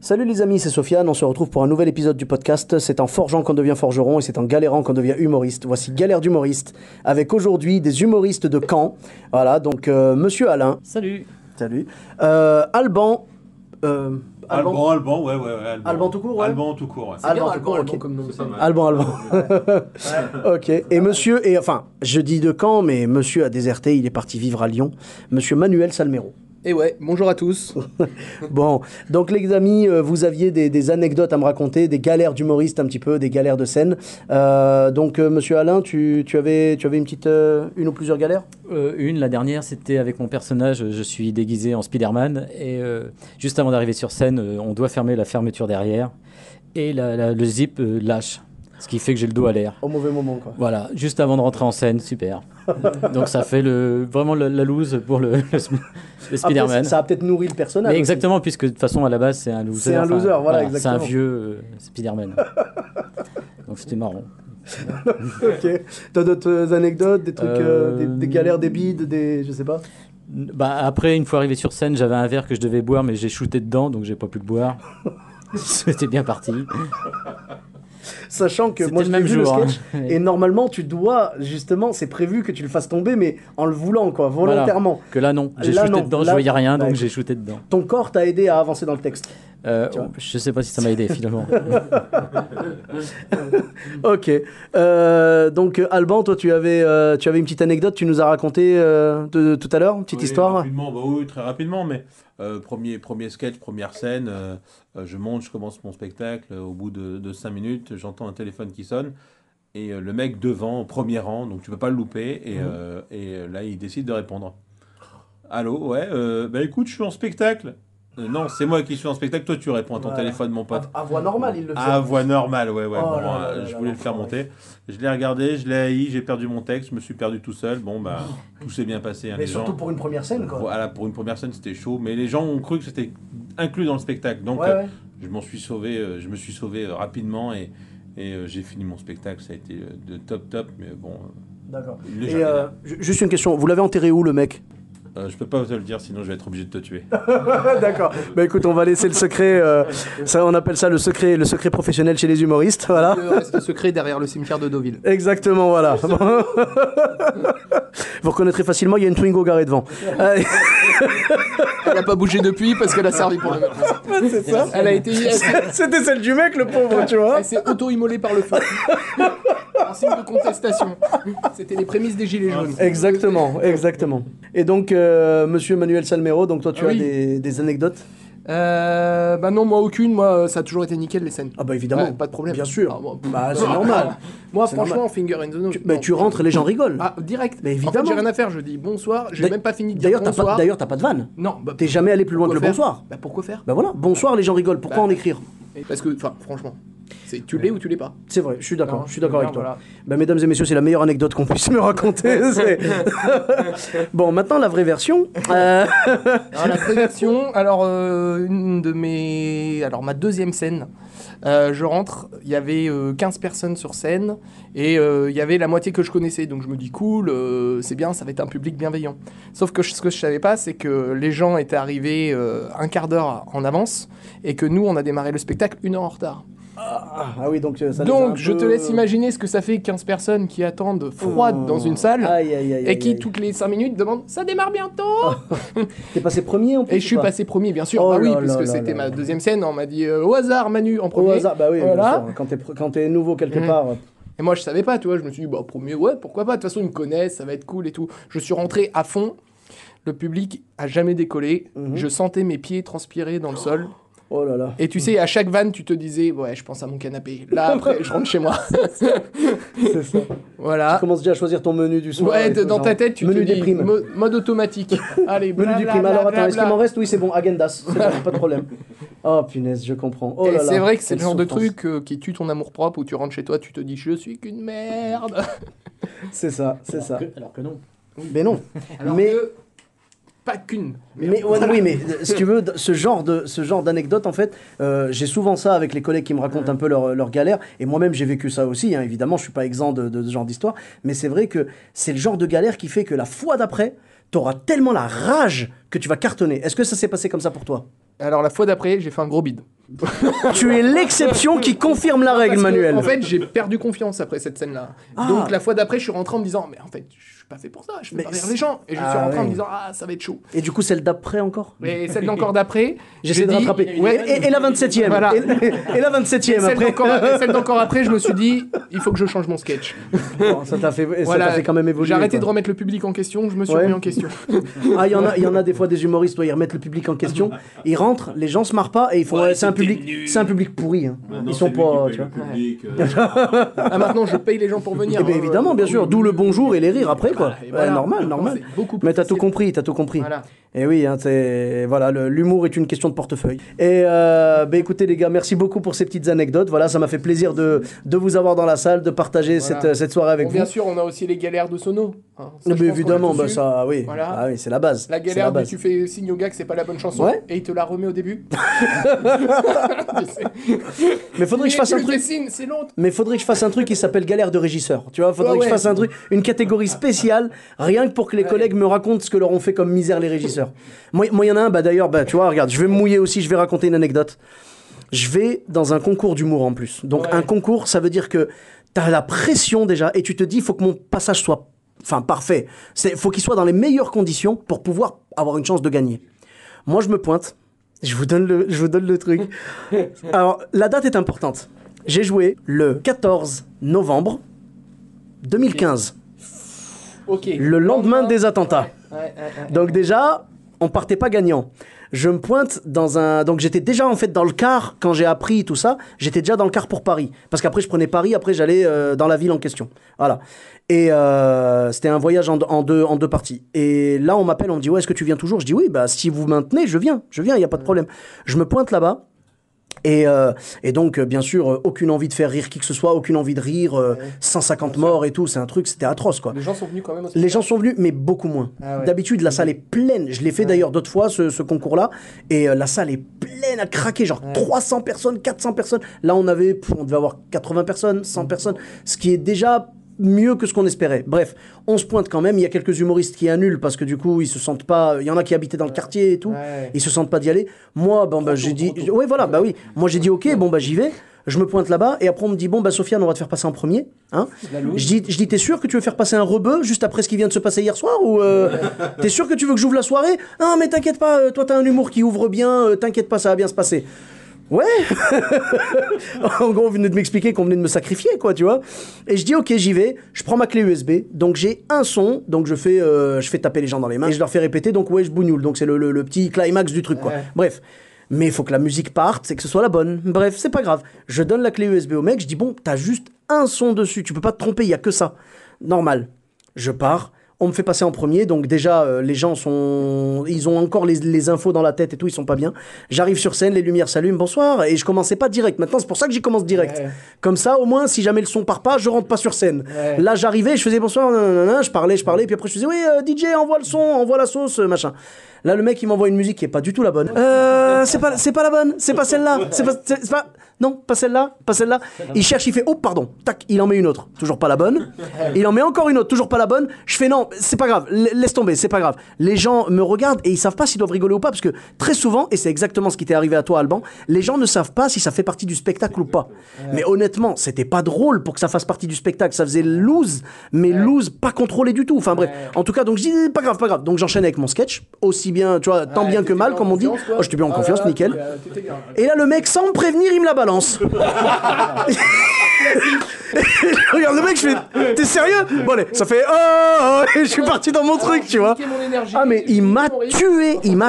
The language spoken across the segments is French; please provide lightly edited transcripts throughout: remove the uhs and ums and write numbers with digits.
Salut les amis, c'est Sofiane, on se retrouve pour un nouvel épisode du podcast. C'est en forgeant qu'on devient forgeron et c'est en galérant qu'on devient humoriste. Voici Galère d'humoriste, avec aujourd'hui des humoristes de Caen. Voilà, donc Monsieur Alain. Salut. Salut. Alban. Alban, ouais. Alban tout court, ouais. Alban tout court, ouais. Alban tout court, ok. Comme nom, c'est Alban. Ok. Et monsieur, enfin, je dis de Caen, mais monsieur a déserté, il est parti vivre à Lyon. Monsieur Manuel Salmero. Et ouais, bonjour à tous. Bon, donc les amis, vous aviez des anecdotes à me raconter, des galères d'humoriste un petit peu, des galères de scène. Donc Monsieur Alain, tu avais une petite, une ou plusieurs galères? La dernière, c'était avec mon personnage. Je suis déguisé en Spider-Man et juste avant d'arriver sur scène, on doit fermer la fermeture derrière et le zip lâche. Ce qui fait que j'ai le dos à l'air. Au mauvais moment, quoi. Voilà, juste avant de rentrer en scène, super. Donc ça fait vraiment la loose pour le Spider-Man. Après, ça a peut-être nourri le personnage. Mais exactement, puisque de toute façon, à la base, c'est un loser. C'est un loser, voilà, exactement. C'est un vieux Spider-Man. Donc c'était marrant. Ok. T'as d'autres anecdotes, des trucs, des galères, des bides, je sais pas. Bah, après, une fois arrivé sur scène, j'avais un verre que je devais boire, mais j'ai shooté dedans, donc j'ai pas pu le boire. C'était bien parti. Sachant que c'était moi je le l'ai même vu le jour, sketch et normalement tu dois justement, c'est prévu que tu le fasses tomber mais en le voulant quoi, volontairement. Voilà. Que là non, j'ai là, shooté non. dedans, Là, je voyais rien donc ouais. j'ai shooté dedans. Ton corps t'a aidé à avancer dans le texte. Je sais pas si ça m'a aidé finalement. Ok. Donc Alban, toi tu avais une petite anecdote, tu nous as raconté tout à l'heure, une petite histoire. Rapidement, oui, très rapidement, mais premier sketch, première scène, je monte, je commence mon spectacle, au bout de 5 minutes, j'entends un téléphone qui sonne, et le mec devant, au premier rang, donc tu peux pas le louper, et là il décide de répondre. Allô, ouais, bah écoute, je suis en spectacle. Non, c'est moi qui suis en spectacle, toi tu réponds à ton téléphone, mon pote. À voix normale, il le fait. À voix normale, ouais. Oh Bon, là là je là voulais là, le faire ouais. monter. Je l'ai regardé, je l'ai haï, j'ai perdu mon texte, je me suis perdu tout seul. Bon, bah, tout s'est bien passé. Hein, Mais les surtout gens, pour une première scène quoi. voilà, pour une première scène, c'était chaud, mais les gens ont cru que c'était inclus dans le spectacle. Donc, Ouais. je me suis sauvé rapidement et j'ai fini mon spectacle. Ça a été de top, mais bon. D'accord. le Et jardin. juste une question, vous l'avez enterré où le mec? Je peux pas te le dire, sinon je vais être obligé de te tuer. D'accord. Bah écoute, on va laisser le secret. Ça, on appelle ça le secret professionnel chez les humoristes. Voilà. Le reste secret derrière le cimetière de Deauville. Exactement, voilà. Vous reconnaîtrez facilement, il y a une Twingo garée devant. Elle n'a pas bougé depuis parce qu'elle a servi pour le meurtre. C'est ça. Elle a été. C'était celle du mec, le pauvre, tu vois. Elle s'est auto-immolée par le feu. En signe de contestation. C'était les prémices des Gilets jaunes. Exactement. Et donc, Monsieur Manuel Salmero, donc toi, tu as Oui. des anecdotes? Bah non, moi aucune. Moi, ça a toujours été nickel les scènes. Ah bah évidemment. Ouais, pas de problème. Bien sûr. Ah, moi, Bah c'est normal. moi C'est franchement, normal. finger in the nose. Mais non. tu rentres, les gens rigolent. Ah, direct. Mais En fait, évidemment. j'ai rien à faire. Je dis bonsoir. J'ai D'ailleurs- même pas fini de dire D'ailleurs, bonsoir. t'as pas de vanne. Non, bah, T'es jamais allé plus loin que le pourquoi faire bonsoir. Bah pourquoi faire Bah voilà, bonsoir, les gens rigolent. Pourquoi Bah, en écrire? Parce que, enfin, franchement, tu l'es ou tu l'es pas. C'est vrai, je suis d'accord, Non, je suis d'accord avec toi. voilà. Bah, mesdames et messieurs, c'est la meilleure anecdote qu'on puisse me raconter. Bon, maintenant la vraie version. Alors, la préversion, alors, ma deuxième scène, je rentre, il y avait 15 personnes sur scène et il y avait la moitié que je connaissais, donc je me dis cool, c'est bien, ça va être un public bienveillant. Sauf que ce que je savais pas, c'est que les gens étaient arrivés un quart d'heure en avance et que nous, on a démarré le spectacle 1 heure en retard. Ah oui, donc ça les a un Donc, je peu- te laisse imaginer ce que ça fait 15 personnes qui attendent froides dans une salle Aïe, aïe, aïe, et qui, aïe. toutes les 5 minutes, demandent « ça démarre bientôt !» T'es passé premier en plus? Et je suis ou pas? passé premier, bien sûr. Oh Bah oui, là puisque là c'était là ma deuxième scène. On m'a dit au hasard, Manu, en premier. Au hasard, bah oui, Voilà. bien sûr. Quand t'es nouveau quelque part. Et moi, je savais pas, tu vois. Je me suis dit, bah, premier, ouais, pourquoi pas. De toute façon, ils me connaissent, ça va être cool et tout. Je suis rentré à fond. Le public a jamais décollé. Je sentais mes pieds transpirer dans le sol. Oh là là. Et tu sais, à chaque vanne, tu te disais, ouais, je pense à mon canapé. Là, après, je rentre chez moi. C'est ça. Voilà. Tu commences déjà à choisir ton menu du soir. Ouais, et tout, dans genre, ta tête, tu menu te des dis primes. mode automatique. Allez, Menu du prime. Alors attends, est-ce qu'il m'en reste? Oui, c'est bon, agendas. C'est bon, pas de problème. Oh punaise, je comprends. Oh Et là là. c'est vrai que c'est le quelle genre de souffrance. truc qui tue ton amour-propre où tu rentres chez toi, tu te dis je suis qu'une merde. C'est ça, c'est ça. Alors que non. Mais non. Alors mais que pas qu'une. Mais ouais, oui, mais si tu veux, ce genre d'anecdote, en fait, j'ai souvent ça avec les collègues qui me racontent un peu leur galère. Et moi-même, j'ai vécu ça aussi. Hein, évidemment, je suis pas exempt de ce genre d'histoire. Mais c'est vrai que c'est le genre de galère qui fait que la fois d'après, t'auras tellement la rage que tu vas cartonner. Est-ce que ça s'est passé comme ça pour toi? Alors la fois d'après, j'ai fait un gros bide. Tu es l'exception qui confirme la règle, Parce que, Manuel. en fait, j'ai perdu confiance après cette scène-là. Ah. Donc la fois d'après, je suis rentré en me disant, mais en fait, je suis pas fait pour ça, je fais Mais pas rire les gens. Et je suis Ah rentré en ouais. me disant, ah, ça va être chaud. Et du coup, celle d'après encore Et celle d'encore d'après, J'essaie j'ai de dit- rattraper. Ouais, Et la 27e. Voilà. Et la 27e celle après. celle d'encore après, je me suis dit, il faut que je change mon sketch. Bon, ça t'a fait, ça t'a fait quand même évoluer. J'ai arrêté de quoi. remettre le public en question, je me suis Ouais. remis en question. Ah, il y en a des fois des humoristes, ils remettent le public en question. Ils rentrent, les gens se marrent pas et ils font Ouais, ouais, c'est un c'était public, nul. c'est un public pourri. Hein. Maintenant, Ils sont c'est lui pas, qui tu paye vois. le public, Ah, maintenant, je paye les gens pour venir. Eh ben, évidemment, bien sûr. D'où le bonjour et les rires après, quoi. Et voilà. Normal, Maintenant, normal. c'est beaucoup plus Mais t'as tout facile. compris, t'as tout compris. Voilà. Et oui, hein, voilà, l'humour est une question de portefeuille. Et écoutez les gars, merci beaucoup pour ces petites anecdotes. Voilà, ça m'a fait plaisir de vous avoir dans la salle, de partager Voilà. cette soirée avec Bon, vous. bien sûr, on a aussi les galères de sono. hein. Ça, je Mais pense qu'on évidemment, l'a tous bah, eu. ça, oui, Voilà. Ah oui, c'est la base. La C'est galère base. de tu fais signe au gars que c'est pas la bonne chanson Ouais. et il te la remet au début. Mais faudrait que je fasse un truc. C'est l'autre. Mais faudrait que je fasse un truc qui s'appelle galère de régisseur. Tu vois, faudrait Ouais, que je ouais. fasse un truc, une catégorie spéciale, rien que pour que les collègues me racontent ce que leur ont fait comme misère les régisseurs. Moi, il y en a un, d'ailleurs, tu vois, regarde, je vais me mouiller aussi, je vais raconter une anecdote. Je vais dans un concours d'humour en plus. Donc, Ouais. un concours, ça veut dire que t'as la pression déjà et tu te dis, il faut que mon passage soit parfait. Faut qu'il soit dans les meilleures conditions pour pouvoir avoir une chance de gagner. Moi, je me pointe. Je vous donne le truc. Alors, la date est importante. J'ai joué le 14 novembre 2015, Ok. le lendemain des attentats. Ouais. Donc déjà, on partait pas gagnant. Je me pointe dans un... Donc j'étais déjà en fait dans le car quand j'ai appris tout ça. J'étais déjà dans le car pour Paris. Parce qu'après je prenais Paris, après j'allais dans la ville en question. Voilà. Et c'était un voyage en deux parties. Et là on m'appelle, on me dit ouais, est-ce que tu viens toujours? Je dis oui, bah si vous maintenez, je viens, il n'y a pas de problème. Je me pointe là-bas. Et donc, bien sûr, aucune envie de faire rire qui que ce soit, aucune envie de rire, 150 morts et tout, c'est un truc, c'était atroce, quoi. Les gens sont venus quand même aussi. Les gens sont venus, mais beaucoup moins. Ah ouais. D'habitude, la salle est pleine. Je l'ai fait d'ailleurs d'autres fois, ce concours-là. Et la salle est pleine à craquer, genre 300 personnes, 400 personnes. Là, on devait avoir 80 personnes, 100 personnes, ce qui est déjà mieux que ce qu'on espérait. Bref, on se pointe quand même. Il y a quelques humoristes qui annulent parce que du coup, ils se sentent pas. Il y en a qui habitaient dans le quartier et tout. Ouais. Ils se sentent pas d'y aller. Moi, j'ai dit. Oui, voilà, bah oui. Moi, j'ai dit, ok, j'y vais. Je me pointe là-bas et après on me dit bon Sofiane, on va te faire passer en premier, hein. Je dis t'es sûr que tu veux faire passer un rebeu juste après ce qui vient de se passer hier soir ou t'es sûr que tu veux que j'ouvre la soirée? Non mais t'inquiète pas, toi t'as un humour qui ouvre bien, t'inquiète pas, ça va bien se passer. Ouais. En gros, on venait de m'expliquer qu'on venait de me sacrifier, quoi, tu vois. Et je dis, ok, j'y vais. Je prends ma clé USB. Donc, j'ai un son. Donc, je fais taper les gens dans les mains. Et je leur fais répéter. Donc, ouais, je bougnoule. Donc, c'est le petit climax du truc, quoi. Ouais. Bref. Mais il faut que la musique parte, c'est que ce soit la bonne. Bref, c'est pas grave. Je donne la clé USB au mec. Je dis, bon, t'as juste un son dessus. Tu peux pas te tromper. Il y a que ça. Normal. Je pars. On me fait passer en premier, donc déjà, les gens ils ont encore les infos dans la tête et tout, ils sont pas bien. J'arrive sur scène, les lumières s'allument, bonsoir, et je commençais pas direct. Maintenant, c'est pour ça que j'y commence direct. Ouais. Comme ça, au moins, si jamais le son part pas, je rentre pas sur scène. Ouais. Là, j'arrivais, je faisais bonsoir, nanana, je parlais, puis après je faisais, oui, DJ, envoie le son, envoie la sauce, machin. Là, le mec, il m'envoie une musique qui est pas du tout la bonne. C'est pas la bonne, c'est pas celle-là, non, pas celle-là, pas celle-là. Il cherche, il fait, oh, pardon, tac, il en met une autre, toujours pas la bonne. Il en met encore une autre, toujours pas la bonne. Je fais, non, c'est pas grave, laisse tomber, c'est pas grave. Les gens me regardent et ils savent pas s'ils doivent rigoler ou pas, parce que très souvent, et c'est exactement ce qui t'est arrivé à toi, Alban, les gens ne savent pas si ça fait partie du spectacle ou pas. Mais honnêtement, c'était pas drôle pour que ça fasse partie du spectacle, ça faisait loose, mais loose, pas contrôlé du tout. Enfin bref, en tout cas, donc je dis, pas grave, pas grave. Donc j'enchaîne avec mon sketch, aussi bien, tu vois, tant bien que mal, comme on dit. Oh, j'étais bien en confiance, nickel. T'étais bien. Et là, le mec, sans me prévenir, il me la balance. Je regarde le mec, je fais, t'es sérieux? Bon, allez, ça fait, oh, et je suis parti dans mon truc, tu vois. Piqué mon énergie, Ah, mais j'ai il m'a piqué mon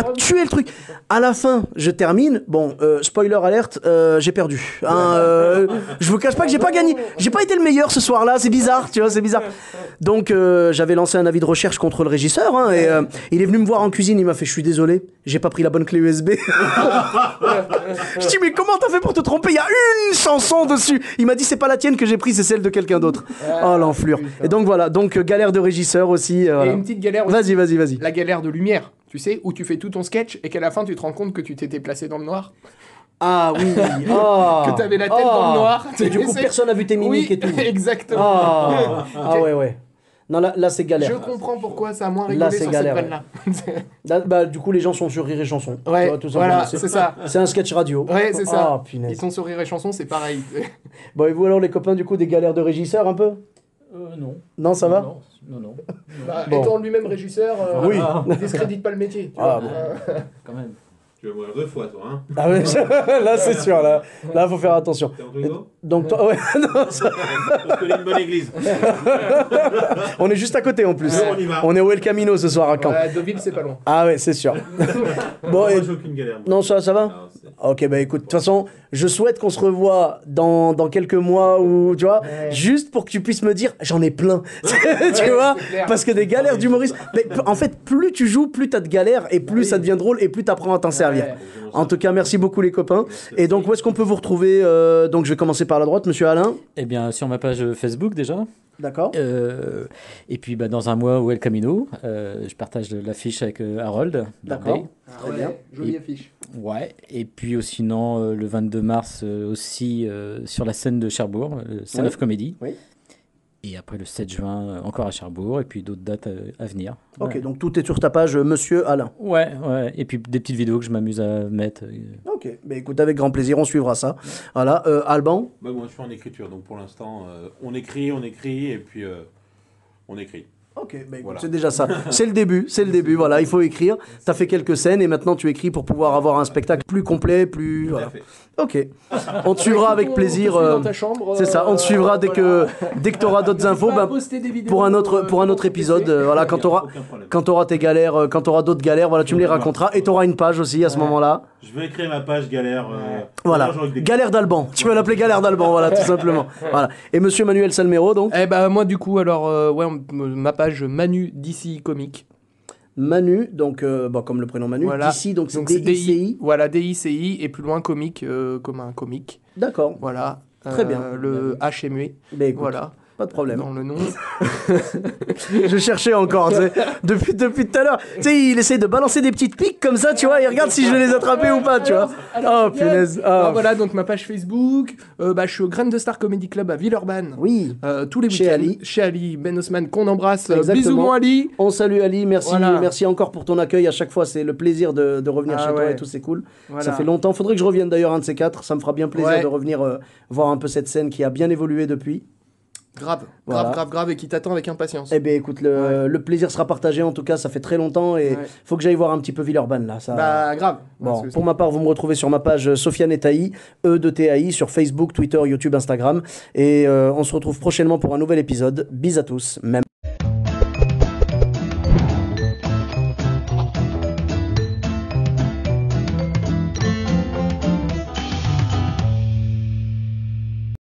rythme. tué le truc. À la fin, je termine. Bon, spoiler alerte, j'ai perdu. Hein, je vous cache pas que j'ai pas gagné. J'ai pas été le meilleur ce soir-là, c'est bizarre, tu vois, c'est bizarre. Donc, j'avais lancé un avis de recherche contre le régisseur, hein, et il est venu me voir en cuisine, il m'a fait, je suis désolé, j'ai pas pris la bonne clé USB. Je dis, mais comment t'as fait pour te tromper? Il y a une chanson dessus. Il m'a dit, c'est pas la tienne que j'ai prise, c'est celle de quelqu'un d'autre. Oh, l'enflure. Et donc, voilà. Donc, galère de régisseur aussi. Et Voilà. une petite galère aussi. Vas-y. La galère de lumière, tu sais, où tu fais tout ton sketch et qu'à la fin tu te rends compte que tu t'étais placé dans le noir, Ah oui. Oh. que t'avais la tête dans le noir. Et du coup, C'est- personne n'a vu tes mimiques Oui, et tout. exactement. Ah ouais. Non, là c'est galère. Je comprends pourquoi ça a moins Là, rigolé c'est sur galère, cette vanne-là. Là, bah, du coup, les gens sont sur Rire et Chanson. Tu Ouais, vois, tout simplement. voilà, c'est ça. C'est un sketch radio. Ouais, c'est ça. Ah, punaise. Ils sont sur Rire et Chanson, c'est pareil. Bon, et vous alors, les copains, du coup, des galères de régisseur un peu? Non. Non, ça va? Non. Bah, Bon. étant lui-même régisseur, Oui. il discrédite pas le métier. Tu Ah, vois. bon. Quand même. Tu vas mourir 2 fois, toi, hein. Ah ouais, là, c'est sûr, là, faut faire attention. T'es en Toledo? Donc, toi, ouais, non, ça- Je connais une bonne église. on est juste à côté en plus. On y va. On est au El Camino ce soir à Caen. Ouais, Deauville, c'est pas loin. Ah ouais, c'est sûr. Bon, Moi, et- j'ai aucune galère. moi. non, ça va? Non, c'est- Ok, bah écoute, de toute façon, je souhaite qu'on se revoie dans quelques mois ou tu vois, Ouais. juste pour que tu puisses me dire, j'en ai plein. Tu vois? c'est clair. Parce que des galères d'humoriste. Mais en fait, plus tu joues, plus t'as de galères et plus ça devient drôle et plus t'apprends à t'en servir. Ouais. En tout cas, merci beaucoup les copains. Et donc, où est-ce qu'on peut vous retrouver donc, je vais commencer par la droite, monsieur Alain. Eh bien, sur ma page Facebook déjà. D'accord. Et puis dans un mois, où est le Camino, je partage l'affiche avec Harold. D'accord. Barbet. Très bien. Jolie affiche. Ouais. Et puis sinon, le 22 mars aussi sur la scène de Cherbourg, scène Ouais. of Comedy. Oui. Et après le 7 juin, encore à Cherbourg. Et puis d'autres dates à venir. Ok, Ouais. donc tout est sur ta page, monsieur Alain. Ouais. Et puis des petites vidéos que je m'amuse à mettre. Ok, bah écoute, avec grand plaisir, on suivra ça. Voilà, Alban. Bah, moi, je suis en écriture, donc pour l'instant, on écrit, et puis on écrit. Ok, bah écoute, Voilà. c'est déjà ça. C'est le début, voilà, il faut écrire. T'as fait quelques scènes et maintenant tu écris pour pouvoir avoir un spectacle plus complet, plus... Tout à Voilà. fait. Ok, on te suivra avec plaisir. Dans ta chambre. C'est ça, on te suivra dès que tu auras d'autres infos. Bah, Bah, pour un autre épisode, voilà, quand tu auras Aucun problème. quand t'auras tes galères, quand tu auras d'autres galères, voilà, tu me les raconteras et tu auras une page aussi à ce moment-là. Je vais créer ma page galère. Voilà, galère, avec des- galère d'Alban. Tu vas l'appeler galère d'Alban, voilà, tout simplement. Voilà. Et monsieur Manuel Salmero, donc Eh bah moi du coup alors ma page Manu d'ici comique. Manu, donc bon, comme le prénom Manu, Voilà. d'ici, donc c'est Donc c'est DICI. Voilà, DICI et plus loin comique comme un comique. D'accord, Voilà. Très bien. Le H est muet. bah, écoute, Voilà. pas de problème. Dans le nom. Je cherchais encore, tu sais, depuis tout à l'heure. Tu sais, il essaie de balancer des petites piques comme ça, tu vois, il regarde si je vais les attraper ou pas, tu vois. Oh, punaise. Ah. Non, voilà donc ma page Facebook. Je suis au Grain de Star Comedy Club à Villeurbanne. Oui, Tous les Chez week-ends. Ali. Chez Ali Ben Osman qu'on embrasse. Exactement. Bisous mon Ali. on salue Ali, merci, Voilà. merci encore pour ton accueil à chaque fois, c'est le plaisir de revenir Ah chez toi ouais. et tout, c'est cool. Voilà. Ça fait longtemps, faudrait que je revienne d'ailleurs un de ces quatre, ça me fera bien plaisir Ouais. de revenir voir un peu cette scène qui a bien évolué depuis. Grave, Voilà. grave et qui t'attend avec impatience. Eh bien écoute, le plaisir sera partagé en tout cas, ça fait très longtemps et Ouais. faut que j'aille voir un petit peu Villeurbanne là. Ça... Bah grave. Bon, Parce que pour ma part, vous me retrouvez sur ma page Sofiane Etaï, E de TAI, sur Facebook, Twitter, YouTube, Instagram. Et on se retrouve prochainement pour un nouvel épisode. Bis à tous, même.